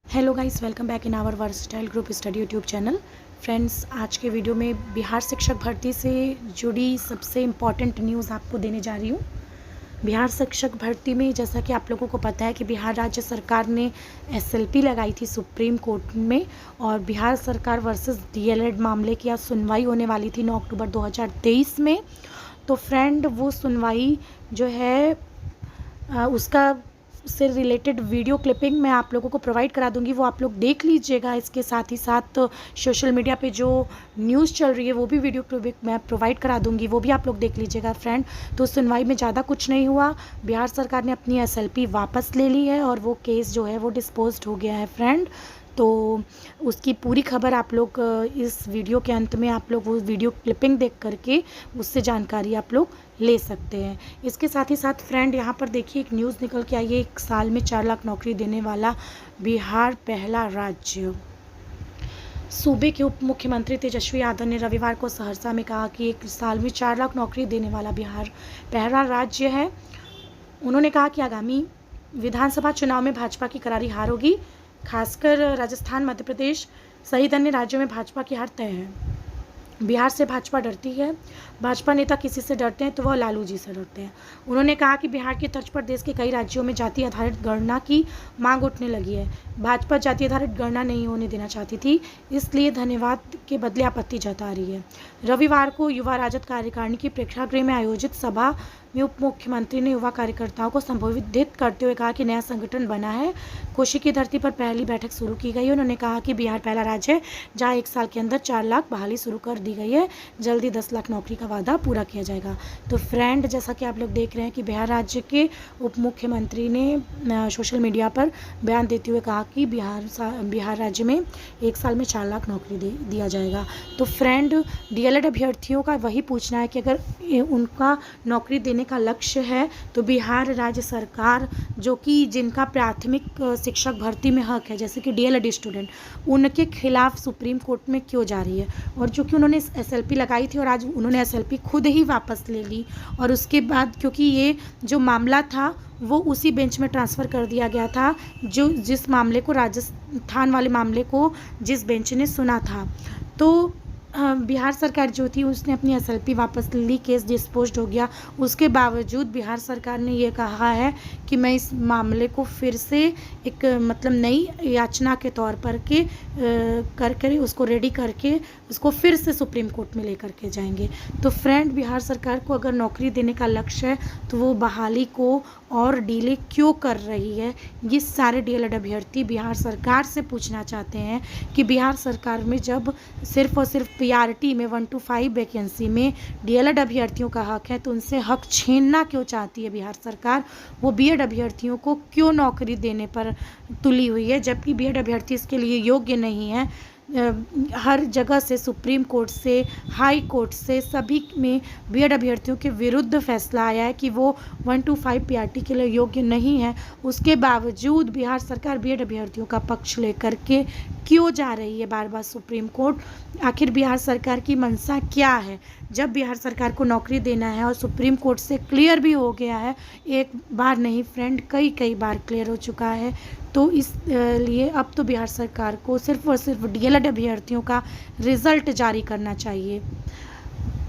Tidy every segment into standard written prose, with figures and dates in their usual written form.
Hello guys, welcome back in our versatile group study YouTube channel. Friends, आज के video में बिहार शिक्षक भर्ती से जुड़ी सबसे इम्पॉर्टेंट न्यूज़ आपको देने जा रही हूँ। बिहार शिक्षक भर्ती में जैसा कि आप लोगों को पता है कि बिहार राज्य सरकार ने एसएलपी लगाई थी सुप्रीम कोर्ट में, और बिहार सरकार वर्सेस डीएलएड मामले की आज सुनवाई होने वाली थी 9 अक्टूबर 2023 में। तो फ्रेंड, वो सुनवाई जो है उसका से रिलेटेड वीडियो क्लिपिंग मैं आप लोगों को प्रोवाइड करा दूंगी, वो आप लोग देख लीजिएगा। इसके साथ ही साथ सोशल मीडिया पे जो न्यूज़ चल रही है वो भी वीडियो क्लिपिंग मैं प्रोवाइड करा दूंगी, वो भी आप लोग देख लीजिएगा फ्रेंड। तो सुनवाई में ज़्यादा कुछ नहीं हुआ, बिहार सरकार ने अपनी एसएलपी वापस ले ली है और वो केस जो है वो डिस्पोज्ड हो गया है फ्रेंड। तो उसकी पूरी खबर आप लोग इस वीडियो के अंत में आप लोग वो वीडियो क्लिपिंग देख करके उससे जानकारी आप लोग ले सकते हैं। इसके साथ ही साथ फ्रेंड, यहाँ पर देखिए एक न्यूज़ निकल के आई है, 1 साल में 4 लाख नौकरी देने वाला बिहार पहला राज्य। सूबे के उप मुख्यमंत्री तेजस्वी यादव ने रविवार को सहरसा में कहा कि 1 साल में 4 लाख नौकरी देने वाला बिहार पहला राज्य है। उन्होंने कहा कि आगामी विधानसभा चुनाव में भाजपा की करारी हार होगी, खासकर राजस्थान, मध्य प्रदेश सहित अन्य राज्यों में भाजपा की हार तय है। बिहार से भाजपा डरती है, भाजपा नेता किसी से डरते हैं तो वह लालू जी से डरते हैं। उन्होंने कहा कि बिहार की तर्ज पर देश के कई राज्यों में जाति आधारित गणना की मांग उठने लगी है। भाजपा जाति आधारित गणना नहीं होने देना चाहती थी, इसलिए धन्यवाद के बदले आपत्ति जता रही है। रविवार को युवा राजद कार्यकारिणी की प्रेक्षागृह में आयोजित सभा में उप मुख्यमंत्री ने युवा कार्यकर्ताओं को संबोधित करते हुए कहा कि नया संगठन बना है, खुशी की धरती पर पहली बैठक शुरू की गई है। उन्होंने कहा कि बिहार पहला राज्य है जहां 1 साल के अंदर 4 लाख बहाली शुरू कर दी गई है, जल्दी 10 लाख नौकरी का वादा पूरा किया जाएगा। तो फ्रेंड, जैसा कि आप लोग देख रहे हैं कि बिहार राज्य के उप मुख्यमंत्री ने सोशल मीडिया पर बयान देते हुए कहा कि बिहार राज्य में 1 साल में 4 लाख नौकरी दिया जाएगा। तो फ्रेंड, डीएलएड अभ्यर्थियों का वही पूछना है कि अगर उनका नौकरी देने का लक्ष्य है तो बिहार राज्य सरकार, जो कि जिनका प्राथमिक शिक्षक भर्ती में हक है, जैसे कि डीएलएड स्टूडेंट, उनके खिलाफ सुप्रीम कोर्ट में क्यों जा रही है। और जो कि उन्होंने एसएलपी लगाई थी और आज उन्होंने एसएलपी खुद ही वापस ले ली, और उसके बाद क्योंकि ये जो मामला था वो उसी बेंच में ट्रांसफ़र कर दिया गया था जिस मामले को, राजस्थान वाले मामले को जिस बेंच ने सुना था। तो बिहार सरकार जो थी उसने अपनी एसएलपी वापस ली, केस डिस्पोज्ड हो गया। उसके बावजूद बिहार सरकार ने ये कहा है कि मैं इस मामले को फिर से एक मतलब नई याचना के तौर पर कर उसको रेडी करके उसको फिर से सुप्रीम कोर्ट में लेकर के जाएंगे। तो फ्रेंड, बिहार सरकार को अगर नौकरी देने का लक्ष्य है तो वो बहाली को और डिले क्यों कर रही है, ये सारे डीएलएड अभ्यर्थी बिहार सरकार से पूछना चाहते हैं कि बिहार सरकार में जब सिर्फ और सिर्फ पीआरटी में 1 to 5 वैकेंसी में डीएलएड अभ्यर्थियों का हक है, तो उनसे हक छीनना क्यों चाहती है बिहार सरकार। वो बीएड अभ्यर्थियों को क्यों नौकरी देने पर तुली हुई है, जबकि बीएड अभ्यर्थी इसके लिए योग्य नहीं है। हर जगह से, सुप्रीम कोर्ट से, हाई कोर्ट से, सभी में बीएड अभ्यर्थियों के विरुद्ध फैसला आया है कि वो 1 to 5 पीआरटी के लिए योग्य नहीं है। उसके बावजूद बिहार सरकार बीएड अभ्यर्थियों का पक्ष लेकर के क्यों जा रही है बार बार सुप्रीम कोर्ट। आखिर बिहार सरकार की मंशा क्या है। जब बिहार सरकार को नौकरी देना है और सुप्रीम कोर्ट से क्लियर भी हो गया है, एक बार नहीं फ्रेंड, कई बार क्लियर हो चुका है, तो इस लिए अब तो बिहार सरकार को सिर्फ और सिर्फ डीएलएड अभ्यर्थियों का रिज़ल्ट जारी करना चाहिए।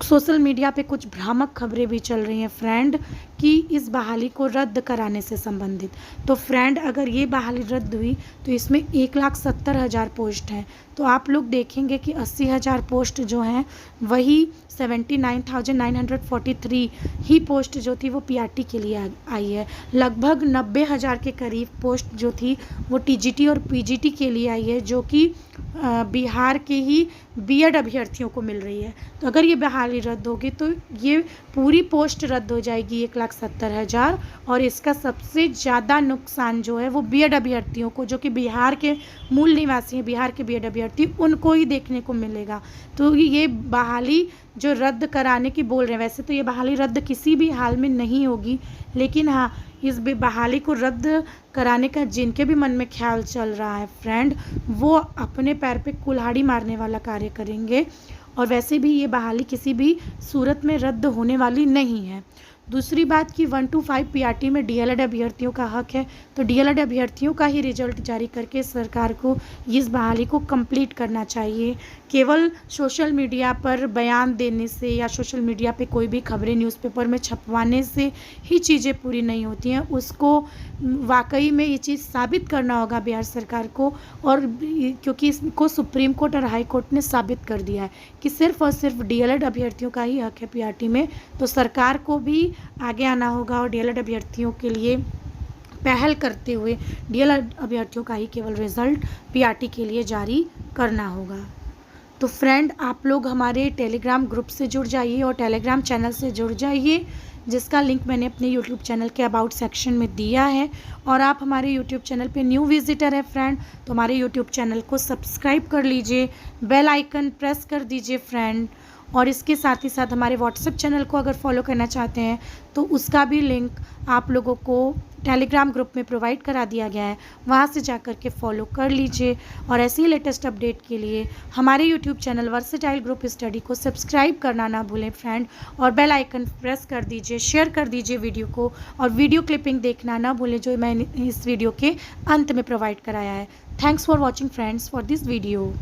सोशल मीडिया पे कुछ भ्रामक खबरें भी चल रही हैं फ्रेंड कि इस बहाली को रद्द कराने से संबंधित। तो फ्रेंड, अगर ये बहाली रद्द हुई तो इसमें 1,70,000 पोस्ट हैं। तो आप लोग देखेंगे कि 80,000 पोस्ट जो हैं वही 79,943 ही पोस्ट जो थी वो पीआरटी के लिए आई है। लगभग 90,000 के करीब पोस्ट जो थी वो टीजीटी और पीजीटी के लिए आई है, जो कि बिहार के ही बीएड अभ्यर्थियों को मिल रही है। तो अगर ये बहाली रद्द होगी तो ये पूरी पोस्ट रद्द हो जाएगी, 1,70,000, और इसका सबसे ज़्यादा नुकसान जो है वो बीएड अभ्यर्थियों को, जो कि बिहार के मूल निवासी हैं, बिहार के बीएड अभ्यर्थी, उनको ही देखने को मिलेगा। तो ये बहाली जो रद्द कराने की बोल रहे हैं, वैसे तो ये बहाली रद्द किसी भी हाल में नहीं होगी, लेकिन हाँ, इस बहाली को रद्द कराने का जिनके भी मन में ख्याल चल रहा है फ्रेंड, वो अपने पैर पे कुल्हाड़ी मारने वाला कार्य करेंगे। और वैसे भी ये बहाली किसी भी सूरत में रद्द होने वाली नहीं है। दूसरी बात कि 1 to 5 पीआरटी में डीएलएड अभ्यर्थियों का हक है, तो डीएलएड अभ्यर्थियों का ही रिजल्ट जारी करके सरकार को इस बहाली को कंप्लीट करना चाहिए। केवल सोशल मीडिया पर बयान देने से या सोशल मीडिया पे कोई भी खबरें न्यूज़पेपर में छपवाने से ही चीज़ें पूरी नहीं होती हैं। उसको वाकई में ये चीज़ साबित करना होगा बिहार सरकार को, और क्योंकि इसको सुप्रीम कोर्ट और हाई कोर्ट ने साबित कर दिया है कि सिर्फ और सिर्फ डीएलएड अभ्यर्थियों का ही हक है पीआरटी में। तो सरकार को भी आगे आना होगा और डीएलएड अभ्यर्थियों के लिए पहल करते हुए डीएलएड अभ्यर्थियों का ही केवल रिजल्ट पीआरटी के लिए जारी करना होगा। तो फ्रेंड, आप लोग हमारे टेलीग्राम ग्रुप से जुड़ जाइए और टेलीग्राम चैनल से जुड़ जाइए, जिसका लिंक मैंने अपने यूट्यूब चैनल के अबाउट सेक्शन में दिया है। और आप हमारे यूट्यूब चैनल पे न्यू विजिटर है फ्रेंड, तो हमारे यूट्यूब चैनल को सब्सक्राइब कर लीजिए, बेल आइकन प्रेस कर दीजिए फ्रेंड। और इसके साथ ही साथ हमारे व्हाट्सएप चैनल को अगर फॉलो करना चाहते हैं तो उसका भी लिंक आप लोगों को टेलीग्राम ग्रुप में प्रोवाइड करा दिया गया है, वहाँ से जाकर के फॉलो कर लीजिए। और ऐसे ही लेटेस्ट अपडेट के लिए हमारे YouTube channel versatile group study को सब्सक्राइब करना ना भूलें फ्रेंड, और बेल आइकन प्रेस कर दीजिए, शेयर कर दीजिए वीडियो को, और वीडियो क्लिपिंग देखना ना भूलें जो मैंने इस वीडियो के अंत में प्रोवाइड कराया है। Thanks for watching friends for this video.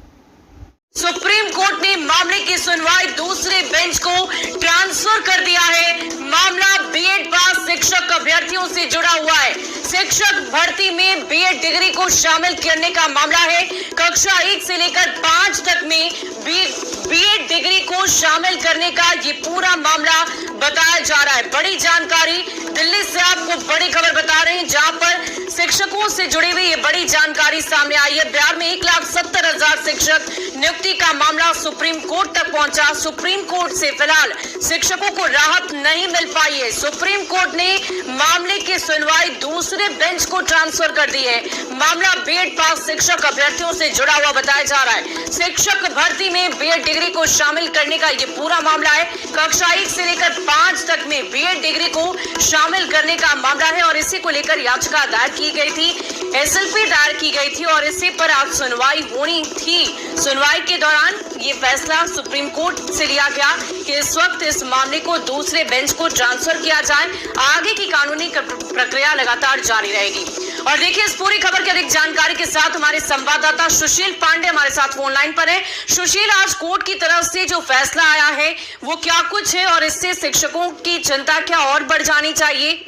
Supreme court ने मामले की सुनवाई दूसरे बेंच को ट्रांसफर कर दिया है। मामला बीएड पास शिक्षक अभ्यर्थियों से जुड़ा हुआ है। शिक्षक भर्ती में बीएड डिग्री को शामिल करने का मामला है। कक्षा 1 से लेकर 5 तक में बीएड डिग्री को शामिल करने का ये पूरा मामला बताया जा रहा है। बड़ी जानकारी दिल्ली से आपको बड़ी खबर बता रहे हैं, जहां पर शिक्षकों से जुड़ी हुई ये बड़ी जानकारी सामने आई है। बिहार में 1,70,000 शिक्षक नियुक्ति का मामला सुप्रीम कोर्ट तक पहुंचा। सुप्रीम कोर्ट से फिलहाल शिक्षकों को राहत नहीं मिल पाई है। सुप्रीम कोर्ट ने मामले की सुनवाई दूसरे बेंच को ट्रांसफर कर दी है। मामला बीएड पास शिक्षक अभ्यर्थियों से जुड़ा हुआ बताया जा रहा है। शिक्षक भर्ती में बीएड डिग्री को शामिल करने का ये पूरा मामला है। कक्षा 1 से लेकर 5 तक में बीएड डिग्री को शामिल करने का मामला है, और इसी को लेकर याचिका दायर की गई थी, एसएलपी दायर की गई थी, और इसी पर आज सुनवाई होनी थी। सुनवाई के दौरान ये फैसला सुप्रीम कोर्ट से लिया गया कि इस वक्त इस मामले को दूसरे बेंच को ट्रांसफर किया जाए। आगे की कानूनी प्रक्रिया लगातार जारी रहेगी। और देखिए, इस पूरी खबर की अधिक जानकारी के साथ हमारे संवाददाता सुशील पांडे हमारे साथ फोन लाइन पर है। सुशील, आज कोर्ट की तरफ से जो फैसला आया है वो क्या कुछ है, और इससे शिक्षकों की चिंता क्या और बढ़ जानी चाहिए?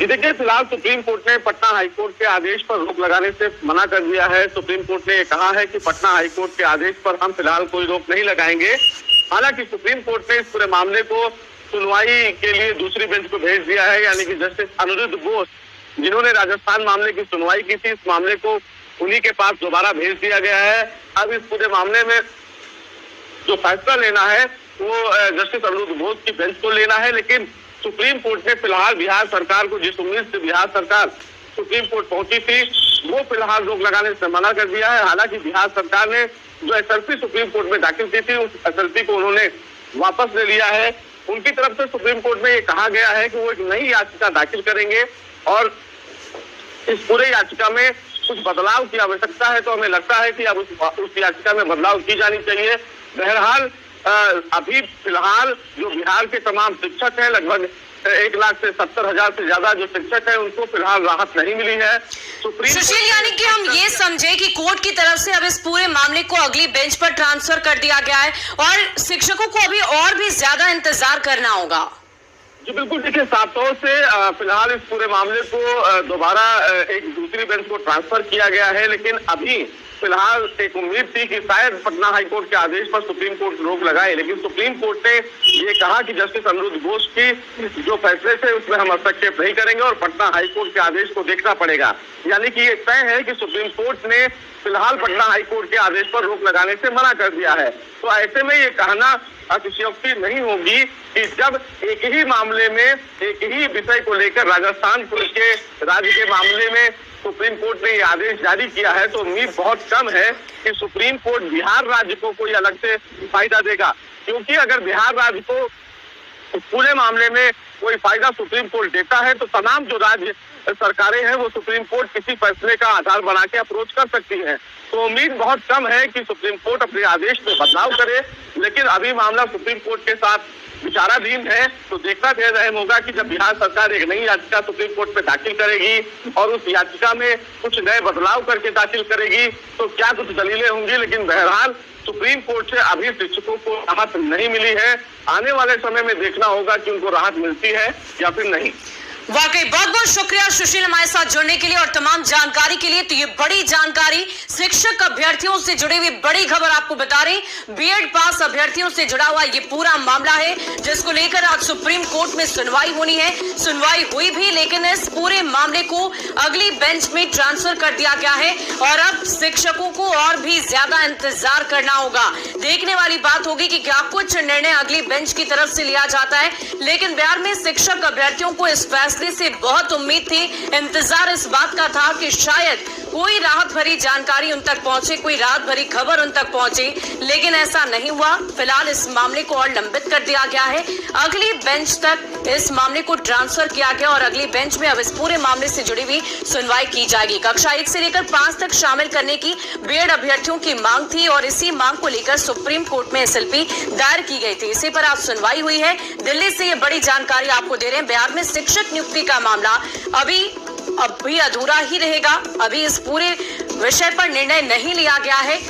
देखिए, फिलहाल सुप्रीम कोर्ट ने पटना हाईकोर्ट के आदेश पर रोक लगाने से मना कर दिया है। सुप्रीम कोर्ट ने कहा है कि पटना हाईकोर्ट के आदेश पर हम फिलहाल कोई रोक नहीं लगाएंगे। हालांकि सुप्रीम कोर्ट ने इस पूरे मामले को सुनवाई के लिए दूसरी बेंच को भेज दिया है, यानी कि जस्टिस अनिरुद्ध बोस, जिन्होंने राजस्थान मामले की सुनवाई की थी, इस मामले को उन्हीं के पास दोबारा भेज दिया गया है। अब इस पूरे मामले में जो फैसला लेना है वो जस्टिस अनिरुद्ध बोस की बेंच को लेना है। लेकिन सुप्रीम कोर्ट ने फिलहाल बिहार सरकार को, जिस उम्मीद से बिहार सरकार सुप्रीम कोर्ट पहुंची थी, वो फिलहाल रोक लगाने से मना कर दिया है। हालांकि बिहार सरकार ने जो एसएलपी सुप्रीम कोर्ट में दाखिल की थी, उस एसएलपी को उन्होंने वापस ले लिया है। उनकी तरफ से सुप्रीम कोर्ट में ये कहा गया है कि वो एक नई याचिका दाखिल करेंगे, और इस पूरे याचिका में कुछ बदलाव की आवश्यकता है। तो हमें लगता है कि अब उस याचिका में बदलाव की जानी चाहिए। बहरहाल अभी फिलहाल जो बिहार के तमाम शिक्षक हैं, लगभग 1,70,000 से ज्यादा जो शिक्षक हैं, उनको फिलहाल राहत नहीं मिली है। सुशील, यानी कि हम ये समझे कि कोर्ट की तरफ से अब इस पूरे मामले को अगली बेंच पर ट्रांसफर कर दिया गया है, और शिक्षकों को अभी और भी ज्यादा इंतजार करना होगा। जी बिल्कुल, देखिए, 7 तौर से फिलहाल इस पूरे मामले को दोबारा एक दूसरी बेंच को ट्रांसफर किया गया है। लेकिन अभी फिलहाल एक उम्मीद थी कि शायद पटना हाईकोर्ट के आदेश पर सुप्रीम कोर्ट रोक लगाए, लेकिन सुप्रीम कोर्ट ने ये कहा कि जस्टिस अनिरुद्ध बोस की जो फैसले थे उसमें हम हस्तक्षेप नहीं करेंगे, और पटना हाईकोर्ट के आदेश को देखना पड़ेगा। यानी कि ये तय है कि सुप्रीम कोर्ट ने फिलहाल पटना हाईकोर्ट के आदेश पर रोक लगाने से मना कर दिया है। तो ऐसे में ये कहना अतिशयोक्ति नहीं होगी कि जब एक ही मामले में, एक ही विषय को लेकर राजस्थान के राज्य के मामले में सुप्रीम कोर्ट ने ये आदेश जारी किया है, तो उम्मीद बहुत कम है कि सुप्रीम कोर्ट बिहार राज्य को कोई अलग से फायदा देगा। क्योंकि अगर बिहार राज्य को पूरे मामले में कोई फायदा सुप्रीम कोर्ट देता है तो तमाम जो राज्य सरकारें हैं वो सुप्रीम कोर्ट किसी फैसले का आधार बना के अप्रोच कर सकती हैं। तो उम्मीद बहुत कम है कि सुप्रीम कोर्ट अपने आदेश में बदलाव करे, लेकिन अभी मामला सुप्रीम कोर्ट के साथ विचाराधीन है। तो देखना बेहद अहम होगा कि जब बिहार सरकार एक नई याचिका सुप्रीम कोर्ट में दाखिल करेगी और उस याचिका में कुछ नए बदलाव करके दाखिल करेगी तो क्या कुछ दलीलें होंगी। लेकिन बहरहाल सुप्रीम कोर्ट से अभी शिक्षकों को राहत नहीं मिली है। आने वाले समय में देखना होगा कि उनको राहत मिलती है या फिर नहीं। वाकई बहुत बहुत शुक्रिया सुशील हमारे साथ जुड़ने के लिए और तमाम जानकारी के लिए। तो ये बड़ी जानकारी शिक्षक अभ्यर्थियों से जुड़ी हुई बड़ी खबर आपको बता रही, बीएड पास अभ्यर्थियों से जुड़ा हुआ ये पूरा मामला है जिसको लेकर आज सुप्रीम कोर्ट में सुनवाई होनी है। सुनवाई हुई भी, लेकिन इस पूरे मामले को अगली बेंच में ट्रांसफर कर दिया गया है और अब शिक्षकों को और भी ज्यादा इंतजार करना होगा। देखने वाली बात होगी कि क्या कुछ निर्णय अगली बेंच की तरफ से लिया जाता है। लेकिन बिहार में शिक्षक अभ्यर्थियों को इस फैसले से बहुत उम्मीद थी, इंतजार इस बात का था कि शायद कोई राहत भरी जानकारी उन तक पहुंचे, कोई राहत भरी खबर उन तक पहुंचे, लेकिन ऐसा नहीं हुआ। फिलहाल इस मामले को और लंबित कर दिया गया है, अगली बेंच तक इस मामले को ट्रांसफर किया गया और अगली बेंच में अब इस पूरे मामले से जुड़ी हुई सुनवाई की जाएगी। कक्षा 1 से लेकर 5 तक शामिल करने की बीएड अभ्यर्थियों की मांग थी और इसी मांग को लेकर सुप्रीम कोर्ट में एसएलपी दायर की गई थी। इसी पर आज सुनवाई हुई है। दिल्ली से ये बड़ी जानकारी आपको दे रहे हैं। बिहार में शिक्षक नियुक्ति का मामला अभी अधूरा ही रहेगा। अभी इस पूरे विषय पर निर्णय नहीं लिया गया है।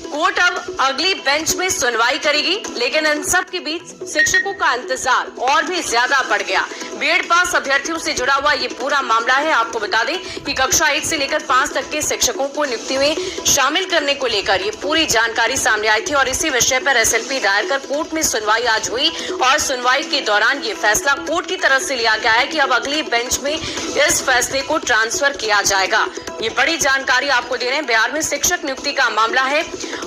कोर्ट अब अगली बेंच में सुनवाई करेगी, लेकिन इन सब के बीच शिक्षकों का इंतजार और भी ज्यादा बढ़ गया। बीएड पास अभ्यर्थियों से जुड़ा हुआ ये पूरा मामला है। आपको बता दें कि कक्षा 1 से लेकर 5 तक के शिक्षकों को नियुक्ति में शामिल करने को लेकर ये पूरी जानकारी सामने आई थी और इसी विषय पर एसएलपी दायर कर कोर्ट में सुनवाई आज हुई और सुनवाई के दौरान ये फैसला कोर्ट की तरफ से लिया गया है कि अब अगली बेंच में इस फैसले को ट्रांसफर किया जाएगा। ये बड़ी जानकारी आपको दे रहे हैं। बिहार में शिक्षक नियुक्ति का मामला है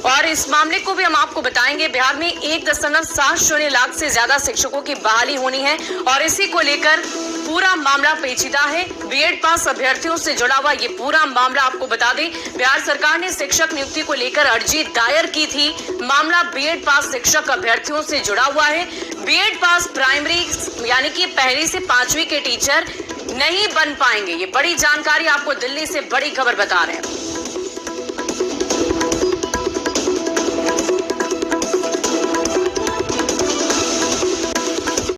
और इस मामले को भी हम आपको बताएंगे। बिहार में 1.70 लाख से ज्यादा शिक्षकों की बहाली होनी है और इसी को लेकर पूरा मामला पेचीदा है। बीएड पास अभ्यर्थियों से जुड़ा हुआ ये पूरा मामला आपको बता दें, बिहार सरकार ने शिक्षक नियुक्ति को लेकर अर्जी दायर की थी। मामला बीएड पास शिक्षक अभ्यर्थियों से जुड़ा हुआ है। बीएड पास प्राइमरी यानी कि 1ली से 5वीं के टीचर नहीं बन पाएंगे। ये बड़ी जानकारी आपको दिल्ली से बड़ी खबर बता रहे हैं।